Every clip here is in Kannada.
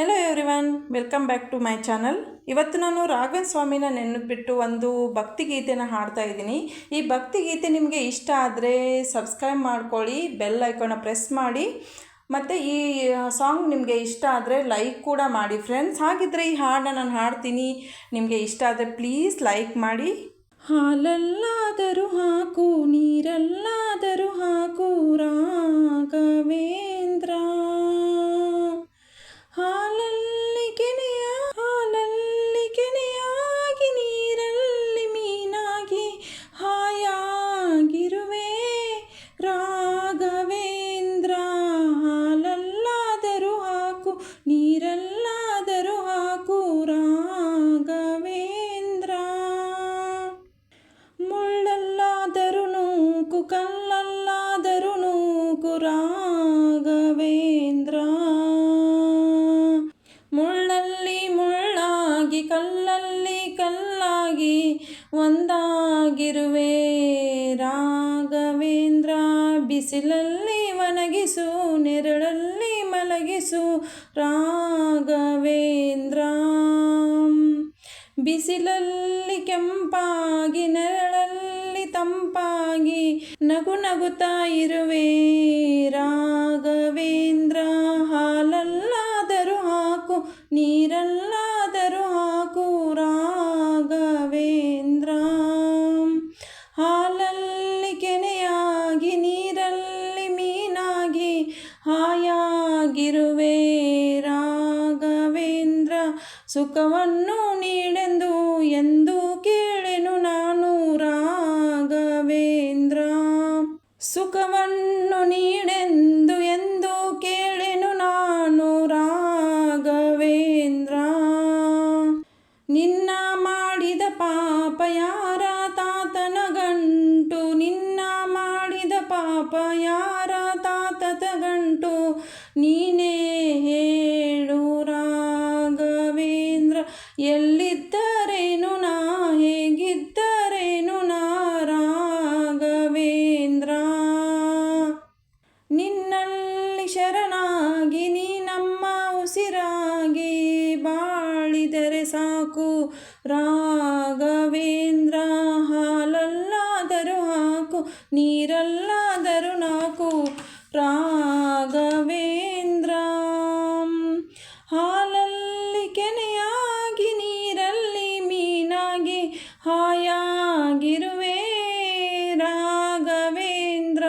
Hello everyone, welcome back to my channel. ಇವತ್ತು ನಾನು ರಾಘವೇಂದ್ರ ಸ್ವಾಮಿನ ನೆನಪಿಟ್ಟು ಒಂದು ಭಕ್ತಿಗೀತೆನ ಹಾಡ್ತಾ ಇದ್ದೀನಿ. ಈ ಭಕ್ತಿಗೀತೆ ನಿಮಗೆ ಇಷ್ಟ ಆದರೆ ಸಬ್ಸ್ಕ್ರೈಬ್ ಮಾಡ್ಕೊಳ್ಳಿ, ಬೆಲ್ ಐಕಾನ ಪ್ರೆಸ್ ಮಾಡಿ. ಮತ್ತು ಈ ಸಾಂಗ್ ನಿಮಗೆ ಇಷ್ಟ ಆದರೆ ಲೈಕ್ ಕೂಡ ಮಾಡಿ ಫ್ರೆಂಡ್ಸ್. ಹಾಗಿದ್ರೆ ಈ ಹಾಡನ್ನ ನಾನು ಹಾಡ್ತೀನಿ, ನಿಮಗೆ ಇಷ್ಟ ಆದರೆ ಪ್ಲೀಸ್ ಲೈಕ್ ಮಾಡಿ. ಹಾಲಲ್ಲಾದರೂ ಹಾಕು, ನೀರಲ್ಲಾದರೂ ಹಾಕು ರಾಘವೇಂದ್ರ, ಹಾಲಲ್ಲಿ ಕೆನೆಯಾಗಿ ನೀರಲ್ಲಿ ಮೀನಾಗಿ ಹಾಯಾಗಿರುವೆ ರಾಘವೇಂದ್ರ. ಹಾಲಲ್ಲಾದರೂ ಹಾಕು, ನೀರಲ್ಲಾದರೂ ಹಾಕು ರಾಘವೇಂದ್ರ, ಮುಳ್ಳಲ್ಲಾದರೂ ನೂಕು, ಕಲ್ಲಲ್ಲಾದರೂ ನೂಕು ರಾಘವೇಂದ್ರ, ಮುಳ್ಳಲ್ಲಿ ಮುಳ್ಳಾಗಿ ಕಲ್ಲಲ್ಲಿ ಕಲ್ಲಾಗಿ ಒಂದಾಗಿರುವೆ ರಾಘವೇಂದ್ರ. ಬಿಸಿಲಲ್ಲಿ ಒಣಗಿಸು, ನೆರಳಲ್ಲಿ ಮಲಗಿಸು ರಾಘವೇಂದ್ರ, ಬಿಸಿಲಲ್ಲಿ ಕೆಂಪಾಗಿ ನೆರಳಲ್ಲಿ ತಂಪಾಗಿ ನಗು ನಗುತ್ತಾ ಇರುವೆ ರಾಘವೇಂದ್ರ. ಹಾಲಲ್ಲಾದರೂ ಹಾಕು, ನೀರಲ್ಲಾದರೂ ಹಾಕು ರಾಘವೇಂದ್ರ, ಹಾಲಲ್ಲಿ ಕೆನೆಯಾಗಿ ನೀರಲ್ಲಿ ಮೀನಾಗಿ ಹಾಯಾಗಿರುವೆ ರಾಘವೇಂದ್ರ. ಸುಖವನ್ನು ನೀಡೆಂದು ಎಂದು ಕೇಳೆನು ನಾನು ರಾಘವೇಂದ್ರ, ಸುಖವನ್ನು ನೀಡೆಂದು ಎಂದು ಕೇಳೆನು ನಾನು ರಾಘವೇಂದ್ರ. ನಿನ್ನ ಮಾಡಿದ ಪಾಪ ಯಾರ ತಾತನ ಗಂಟು, ನಿನ್ನ ಮಾಡಿದ ಪಾಪ ಯಾರ ತಾತದ ಗಂಟು, ನೀನೇ ಹೇಳು ರಾಘವೇಂದ್ರ. ಎಲ್ಲಿದ್ದರೇನು ನಾ, ಹೇಗಿದ್ದರೇನು ನಾ ರಾಘವೇಂದ್ರ, ನಿನ್ನಲ್ಲಿ ಶರಣಾಗಿ ನೀ ನಮ್ಮ ಉಸಿರಾಗಿ ಬಾಳಿದರೆ ಸಾಕು ರಾಘವೇಂದ್ರ. ಹಾಲಲ್ಲಾದರೂ ಹಾಕು, ನೀರಲ್ಲಾದರೂ ನಾಕು ರಾಘವೇಂದ್ರ, ಹಾಲಲ್ಲಿ ಕೆನೆಯಾಗಿ ನೀರಲ್ಲಿ ಮೀನಾಗಿ ಹಾಯಾಗಿರುವೆ ರಾಘವೇಂದ್ರ,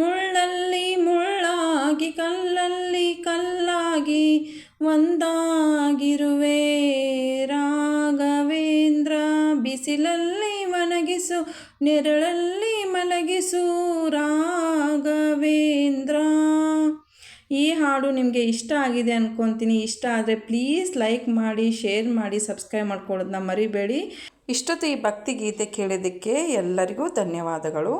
ಮುಳ್ಳಲ್ಲಿ ಮುಳ್ಳಾಗಿ ಕಲ್ಲಲ್ಲಿ ಕಲ್ಲಾಗಿ ಒಂದಾಗಿರುವೆ ರಾಘವೇಂದ್ರ, ಬಿಸಿಲಲ್ಲಿ ಒಣಗಿಸು, ನೆರಳಲ್ಲಿ ಮಲಗಿಸು ರಾಘವೇಂದ್ರ. ಈ ಹಾಡು ನಿಮಗೆ ಇಷ್ಟ ಆಗಿದೆ ಅಂದ್ಕೊತೀನಿ. ಇಷ್ಟ ಆದರೆ ಪ್ಲೀಸ್ ಲೈಕ್ ಮಾಡಿ, ಶೇರ್ ಮಾಡಿ, ಸಬ್ಸ್ಕ್ರೈಬ್ ಮಾಡ್ಕೊಳ್ಳೋದನ್ನ ಮರಿಬೇಡಿ. ಇಷ್ಟೊತ್ತು ಈ ಭಕ್ತಿಗೀತೆ ಕೇಳಿದ್ದಕ್ಕೆ ಎಲ್ಲರಿಗೂ ಧನ್ಯವಾದಗಳು.